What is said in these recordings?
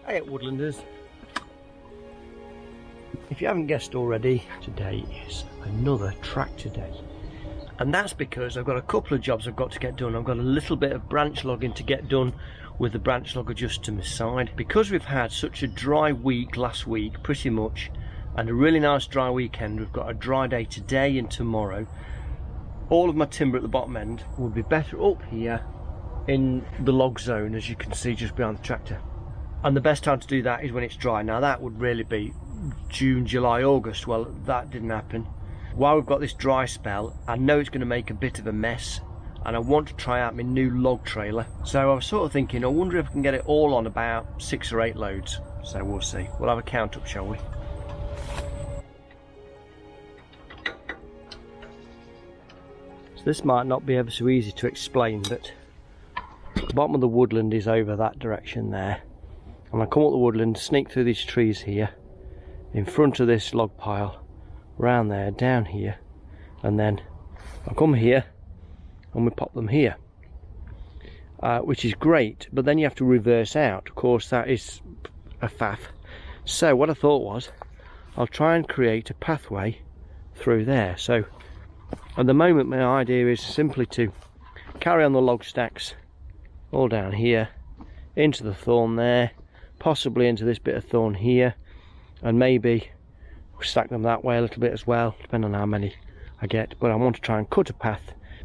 Hey Woodlanders. If you haven't guessed already, today is another tractor day. And that's because I've got a couple of jobs I've got to get done. I've got a little bit of branch logging to get done with the branch logger just to my side. Because we've had such a dry week last week, pretty much, and a really nice dry weekend, we've got a dry day today and tomorrow. All of my timber at the bottom end would be better up here in the log zone, as you can see just behind the tractor. And the best time to do that is when it's dry. Now that would really be June, July, August. Well, that didn't happen. While we've got this dry spell, I know it's going to make a bit of a mess, and I want to try out my new log trailer. So I was sort of thinking, I wonder if I can get it all on about 6 or 8 loads. So we'll see. We'll have a count up, shall we? So this might not be ever so easy to explain, but the bottom of the woodland is over that direction there. And I come up the woodland, sneak through these trees here, in front of this log pile, round there, down here, and then I come here and we pop them here, which is great, but then you have to reverse out. Of course, that is a faff. So what I thought was, I'll try and create a pathway through there. So at the moment my idea is simply to carry on the log stacks all down here, into the thorn there, possibly into this bit of thorn here, and maybe stack them that way a little bit as well, depending on how many I get. But I want to try and cut a path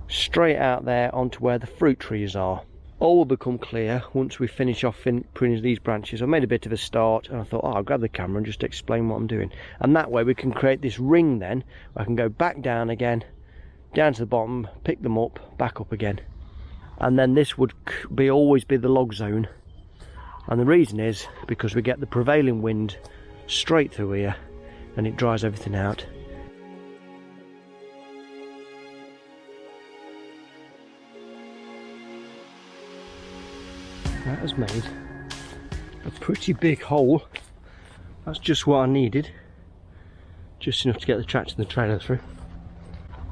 straight out there onto where the fruit trees are. All will become clear once we finish off pruning these branches. I made a bit of a start and I thought, oh, I'll grab the camera and just explain what I'm doing, and that way we can create this ring. Then I can go back down again, down to the bottom, pick them up, back up again, and then this would always be the log zone. And the reason is because we get the prevailing wind straight through here and it dries everything out. That has made a pretty big hole. That's just what I needed, just enough to get the tractor and the trailer through.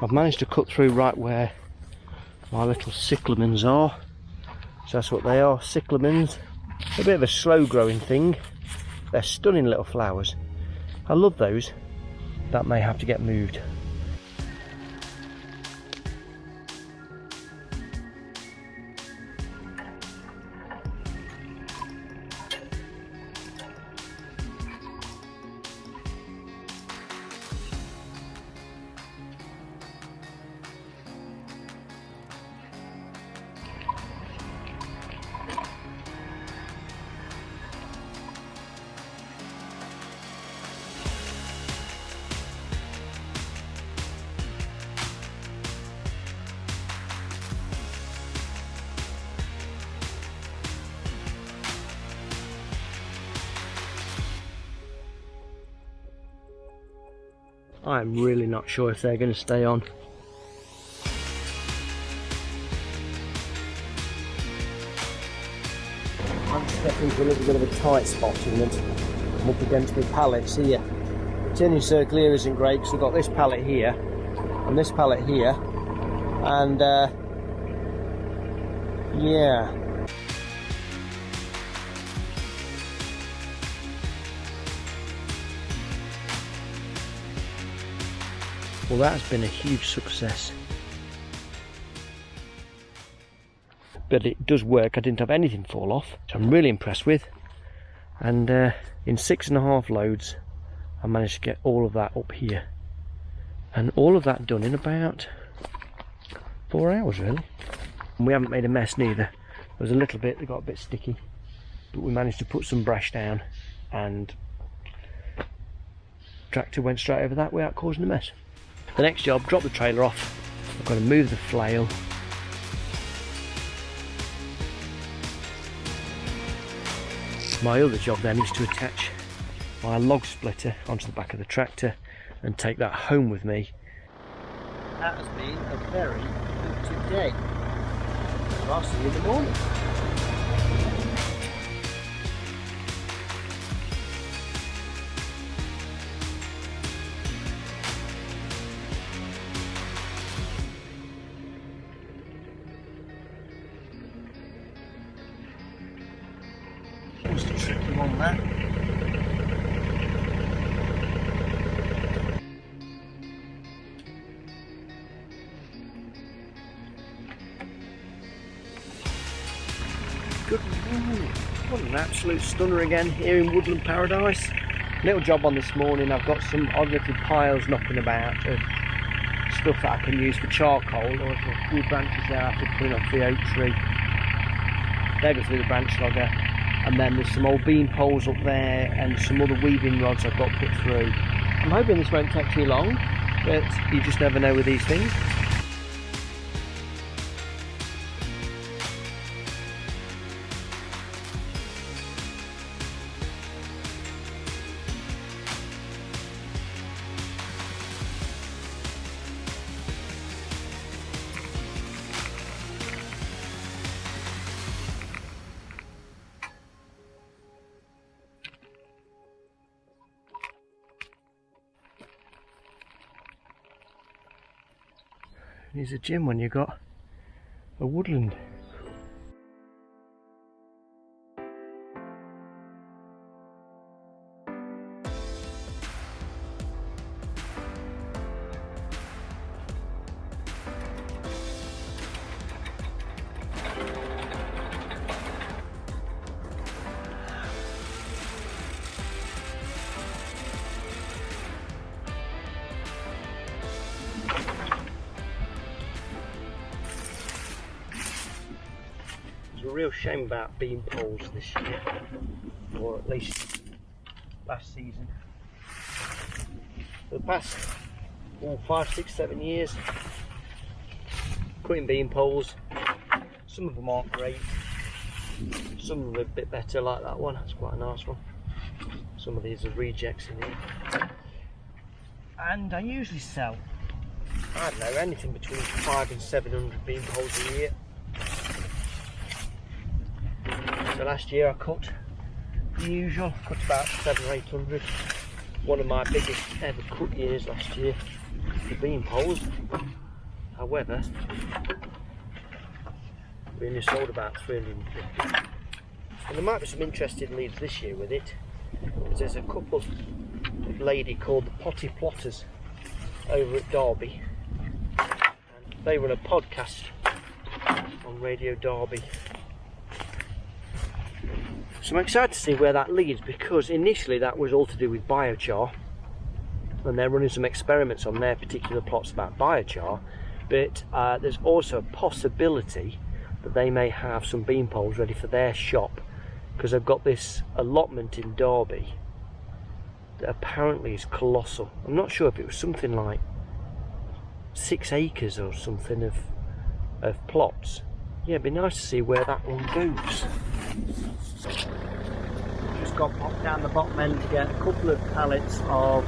I've managed to cut through right where my little cyclamens are. So that's what they are, cyclamens. A bit of a slow growing thing. They're stunning little flowers. I love those. That may have to get moved. I'm really not sure if they're going to stay on. I'm stepping into a little bit of a tight spot in it. I'm up against my pallets here. The turning circle here isn't great because we've got this pallet here and this pallet here, and yeah. Well, that's been a huge success. But it does work. I didn't have anything fall off, which I'm really impressed with. And in 6.5 loads, I managed to get all of that up here. And all of that done in about 4 hours, really. And we haven't made a mess neither. There was a little bit that got a bit sticky, but we managed to put some brash down, and the tractor went straight over that without causing a mess. The next job, drop the trailer off. I've got to move the flail. My other job then is to attach my log splitter onto the back of the tractor and take that home with me. That has been a very productive day. I'll see you in the morning. was the tricky one there. Good morning. What an absolute stunner again here in Woodland Paradise. Little job on this morning. I've got some odd little piles knocking about of stuff that I can use for charcoal. There was a few branches there after pulling off the oak tree. There goes through the branch logger. And then there's some old beam poles up there and some other weaving rods I've got put through. I'm hoping this won't take too long, but you just never know with these things. It's a gym when you've got a woodland. It's a real shame about beam poles this year, or at least last season. For the past 5, 6, 7 years, cutting beam poles, some of them aren't great, some of them are a bit better, like that one. That's quite a nice one. Some of these are rejects in here. And I usually sell, I don't know, anything between 500 and 700 beam poles a year. So last year I cut the usual, cut about 700 or 800. One of my biggest ever cut years last year, the beam poles. However, we only sold about 350. And there might be some interesting leads this year with it, because there's a couple of lady called the Potty Plotters over at Derby, and they run a podcast on Radio Derby. So I'm excited to see where that leads, because initially that was all to do with biochar, and they're running some experiments on their particular plots about biochar, but there's also a possibility that they may have some beam poles ready for their shop, because they've got this allotment in Derby that apparently is colossal. I'm not sure if it was something like 6 acres or something of plots. Yeah, it'd be nice to see where that one goes. Just got popped down the bottom end to get a couple of pallets of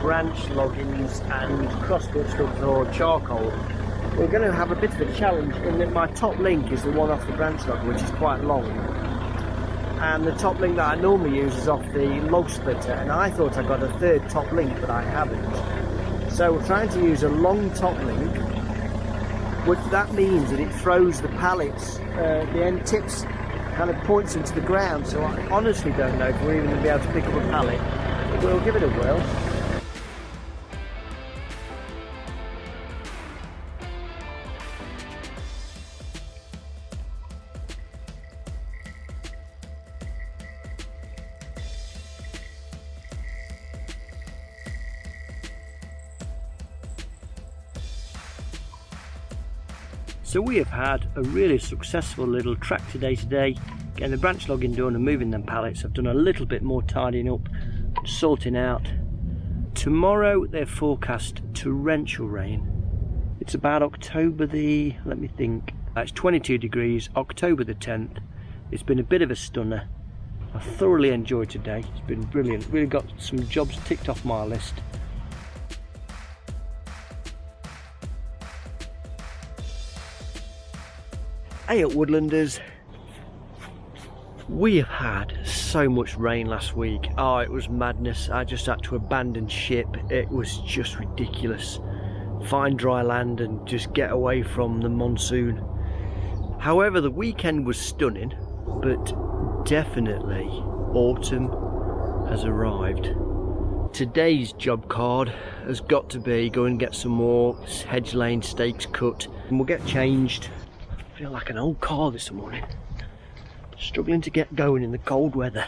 branch loggings and crosscut stuff or charcoal. We're going to have a bit of a challenge in that my top link is the one off the branch logger, which is quite long, and the top link that I normally use is off the log splitter, and I thought I got a third top link, but I haven't. So we're trying to use a long top link, which that means that it throws the pallets, the end tips kind of points into the ground, so I honestly don't know if we're even going to be able to pick up a pallet, but we'll give it a whirl. So we have had a really successful little tractor day today, getting the branch logging done and moving them pallets. I've done a little bit more tidying up and sorting out. Tomorrow they're forecast torrential rain. It's about October the, let me think, it's 22 degrees, October the 10th. It's been a bit of a stunner. I thoroughly enjoyed today. It's been brilliant. Really got some jobs ticked off my list. Hey up Woodlanders, we have had so much rain last week. Oh, it was madness. I just had to abandon ship. It was just ridiculous. Find dry land and just get away from the monsoon. However, the weekend was stunning, but definitely autumn has arrived. Today's job card has got to be go and get some more hedge lane stakes cut, and we'll get changed. I feel like an old car this morning, struggling to get going in the cold weather.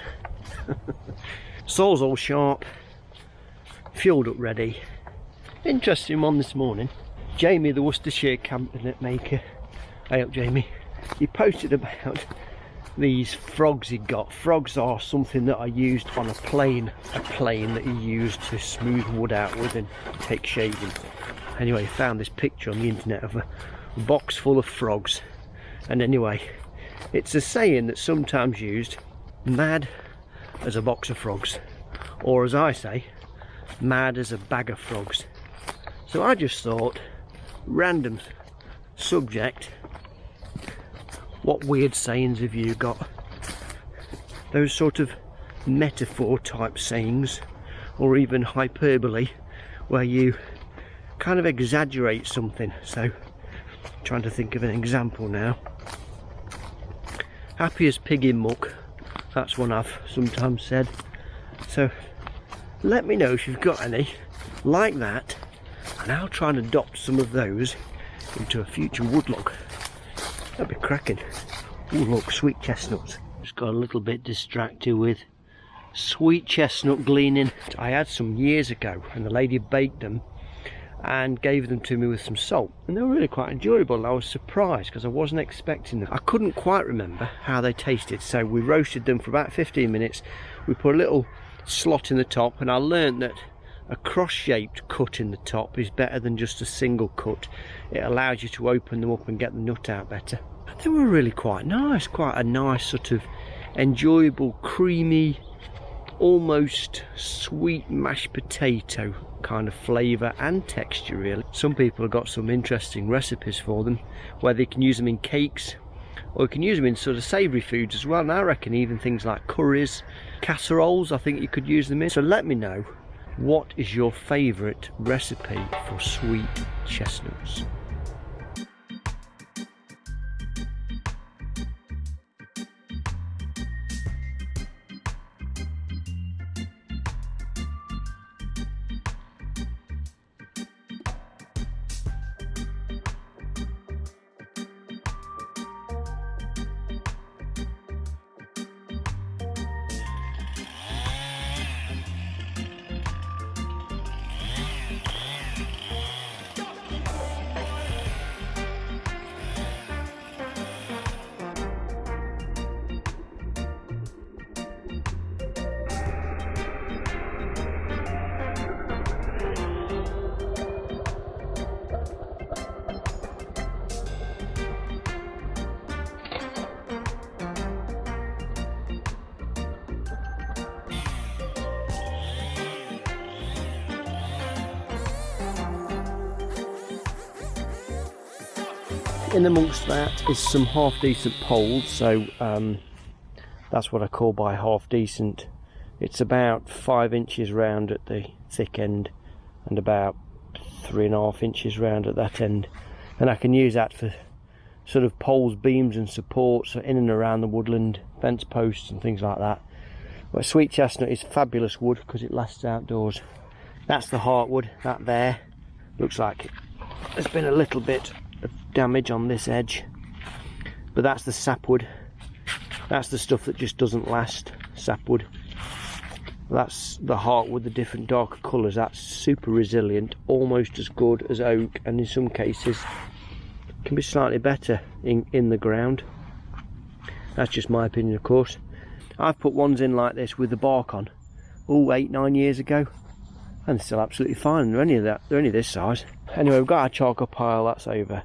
Saw's all sharp, fueled up ready. Interesting one this morning. Jamie, the Worcestershire cabinet maker, hey up Jamie, he posted about these frogs he'd got. Frogs are something that I used on a plane that he used to smooth wood out with and take shaving. Anyway, found this picture on the internet of a box full of frogs, and anyway, it's a saying that's sometimes used, mad as a box of frogs, or as I say, mad as a bag of frogs. So I just thought, random subject, what weird sayings have you got? Those sort of metaphor type sayings, or even hyperbole, where you kind of exaggerate something. So, trying to think of an example now. Happy as pig in muck, that's one I've sometimes said. So, let me know if you've got any like that, and I'll try and adopt some of those into a future woodlog. That'd be cracking. Oh look, sweet chestnuts. Just got a little bit distracted with sweet chestnut gleaning. I had some years ago, and the lady baked them and gave them to me with some salt, and they were really quite enjoyable. I was surprised because I wasn't expecting them. I couldn't quite remember how they tasted, so we roasted them for about 15 minutes. We put a little slot in the top, and I learned that a cross-shaped cut in the top is better than just a single cut. It allows you to open them up and get the nut out better. They were really quite nice, quite a nice sort of enjoyable, creamy, almost sweet mashed potato kind of flavour and texture really. Some people have got some interesting recipes for them, where they can use them in cakes, or you can use them in sort of savoury foods as well, and I reckon even things like curries, casseroles, I think you could use them in. So let me know, what is your favourite recipe for sweet chestnuts? In amongst that is some half decent poles, so that's what I call by half decent. It's about 5 inches round at the thick end and about 3.5 inches round at that end, and I can use that for sort of poles, beams and supports in and around the woodland, fence posts and things like that. But sweet chestnut is fabulous wood because it lasts outdoors. That's the heartwood. That there looks like there's been a little bit of damage on this edge, but that's the sapwood. That's the stuff that just doesn't last, sapwood. That's the heartwood, the different darker colours. That's super resilient, almost as good as oak, and in some cases can be slightly better in the ground. That's just my opinion, of course. I've put ones in like this with the bark on, 8-9 years ago, and they're still absolutely fine. They're only this size. Anyway, we've got our charcoal pile. That's over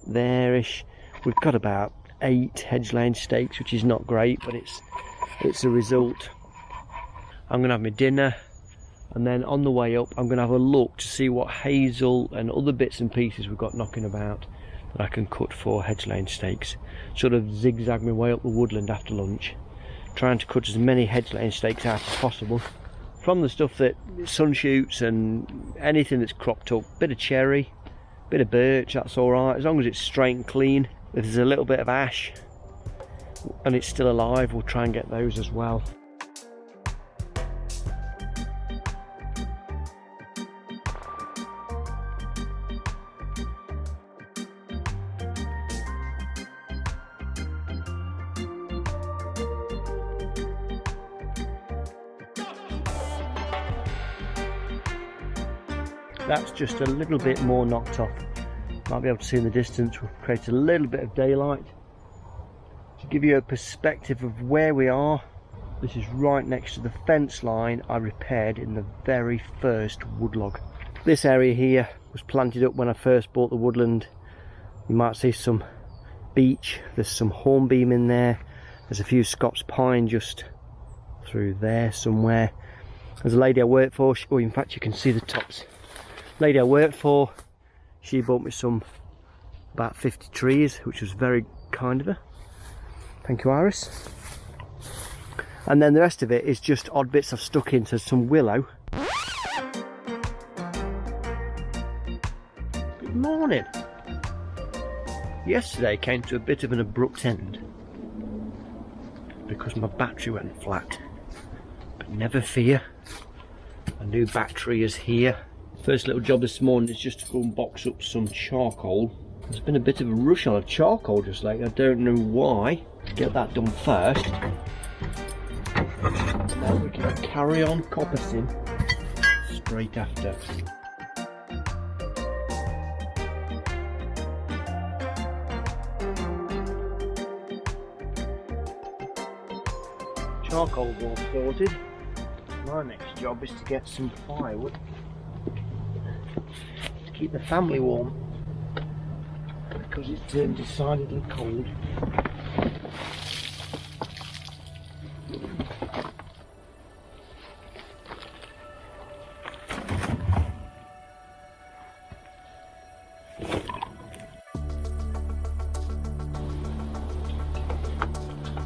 there-ish. We've got about 8 hedge lane stakes, which is not great, but it's a result. I'm going to have my dinner, and then on the way up I'm going to have a look to see what hazel and other bits and pieces we've got knocking about that I can cut for hedge lane stakes. Sort of zigzag my way up the woodland after lunch, trying to cut as many hedge lane stakes out as possible from the stuff that sun shoots and anything that's cropped up. Bit of cherry, bit of birch, that's alright, as long as it's straight and clean. If there's a little bit of ash, and it's still alive, we'll try and get those as well. That's just a little bit more knocked off. Might be able to see in the distance. We'll create a little bit of daylight to give you a perspective of where we are. This is right next to the fence line I repaired in the very first woodlog. This area here was planted up when I first bought the woodland. You might see some beech, there's some hornbeam in there, there's a few Scots pine just through there somewhere. There's a lady I work for, oh, in fact you can see the tops. Lady I worked for, she bought me some, about 50 trees, which was very kind of her. Thank you, Iris. And then the rest of it is just odd bits I've stuck into some willow. Good morning. Yesterday came to a bit of an abrupt end because my battery went flat. But never fear, a new battery is here. First little job this morning is just to go and box up some charcoal. There's been a bit of a rush on charcoal just lately, I don't know why. Get that done first. Now we can carry on coppicing straight after. Charcoal's all sorted. My next job is to get some firewood. Keep the family warm because it's turned decidedly cold.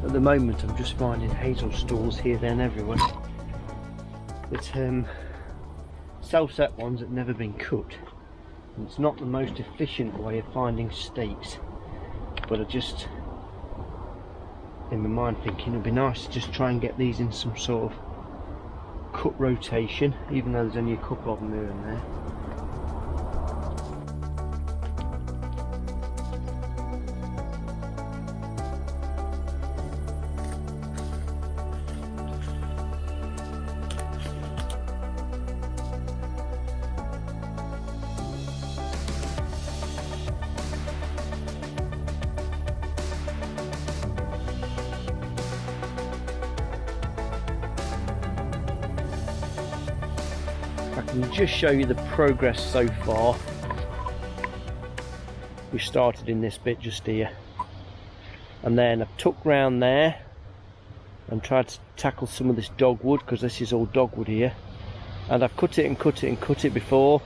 At the moment I'm just finding hazel stalls here, there and everywhere. It's self-set ones that have never been cut. It's not the most efficient way of finding stakes, but I just, in my mind, thinking it'd be nice to just try and get these in some sort of cut rotation, even though there's only a couple of them here and there. I can just show you the progress so far. We started in this bit just here, and then I took round there and tried to tackle some of this dogwood, because this is all dogwood here, and I've cut it and cut it and cut it before,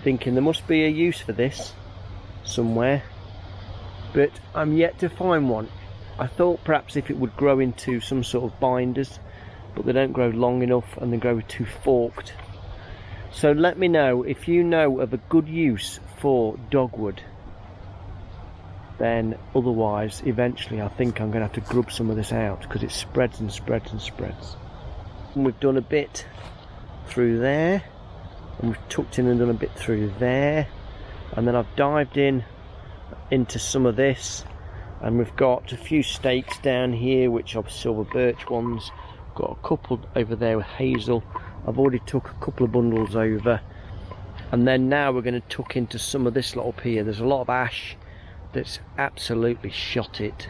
thinking there must be a use for this somewhere, but I'm yet to find one. I thought perhaps if it would grow into some sort of binders, but they don't grow long enough and they grow too forked. So let me know if you know of a good use for dogwood. Then otherwise, eventually I think I'm going to have to grub some of this out, because it spreads and spreads and spreads. And we've done a bit through there, and we've tucked in and done a bit through there, and then I've dived in into some of this, and we've got a few stakes down here which are silver birch ones. Got a couple over there with hazel. I've already took a couple of bundles over, and then now we're going to tuck into some of this lot up here. There's a lot of ash that's absolutely shot it,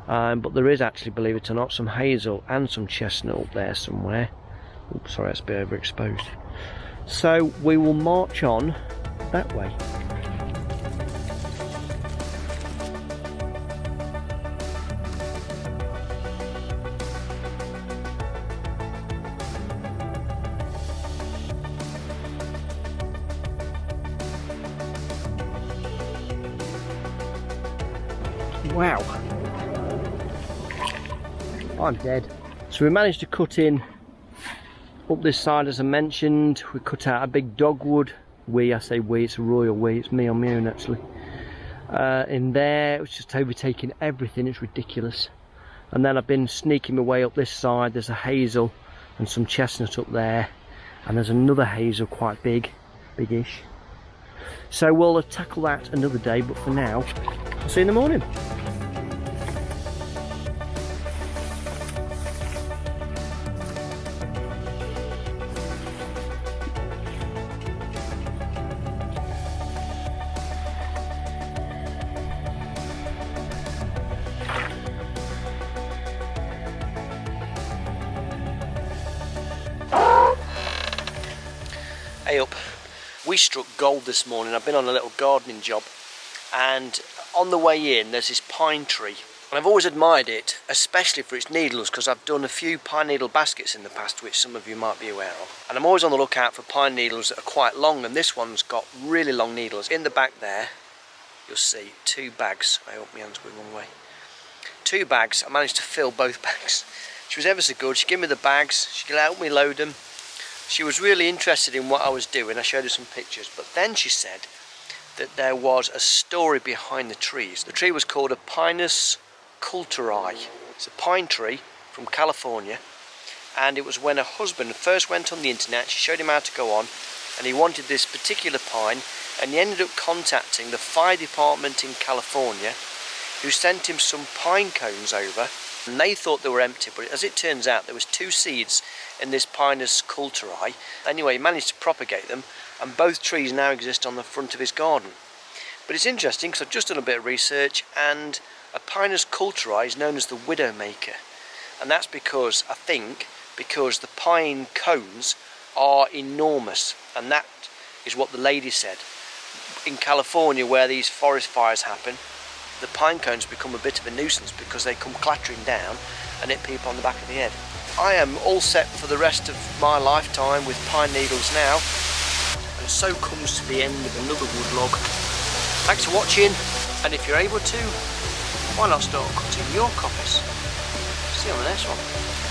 but there is actually, believe it or not, some hazel and some chestnut up there somewhere. Oops, sorry, that's a bit overexposed. So we will march on that way. Wow, I'm dead. So we managed to cut in up this side, as I mentioned. We cut out a big dogwood. I say we, it's a royal we, it's me on my own actually. In there, it was just overtaking everything, it's ridiculous. And then I've been sneaking my way up this side. There's a hazel and some chestnut up there, and there's another hazel quite big-ish. So we'll tackle that another day, but for now, I'll see you in the morning. Hey up, we struck gold this morning. I've been on a little gardening job, and on the way in there's this pine tree, and I've always admired it, especially for its needles, because I've done a few pine needle baskets in the past, which some of you might be aware of, and I'm always on the lookout for pine needles that are quite long, and this one's got really long needles. In the back there you'll see 2 bags. I hope my hand's going one way. 2 bags. I managed to fill both bags. She was ever so good. She gave me the bags, she could help me load them. She was really interested in what I was doing. I showed her some pictures, but then she said that there was a story behind the trees. The tree was called a Pinus culturi. It's a pine tree from California, and it was when her husband first went on the internet. She showed him how to go on, and he wanted this particular pine, and he ended up contacting the fire department in California, who sent him some pine cones over, and they thought they were empty, but as it turns out there was 2 seeds in this Pinus culturi. Anyway, he managed to propagate them, and both trees now exist on the front of his garden. But it's interesting because I've just done a bit of research, and a Pinus culturi is known as the widowmaker, and that's because, I think, because the pine cones are enormous, and that is what the lady said. In California, where these forest fires happen, the pine cones become a bit of a nuisance because they come clattering down and hit people on the back of the head. I am all set for the rest of my lifetime with pine needles now, and so comes to the end of another wood log. Thanks for watching, and if you're able to, why not start cutting your coppice? See you on the next one.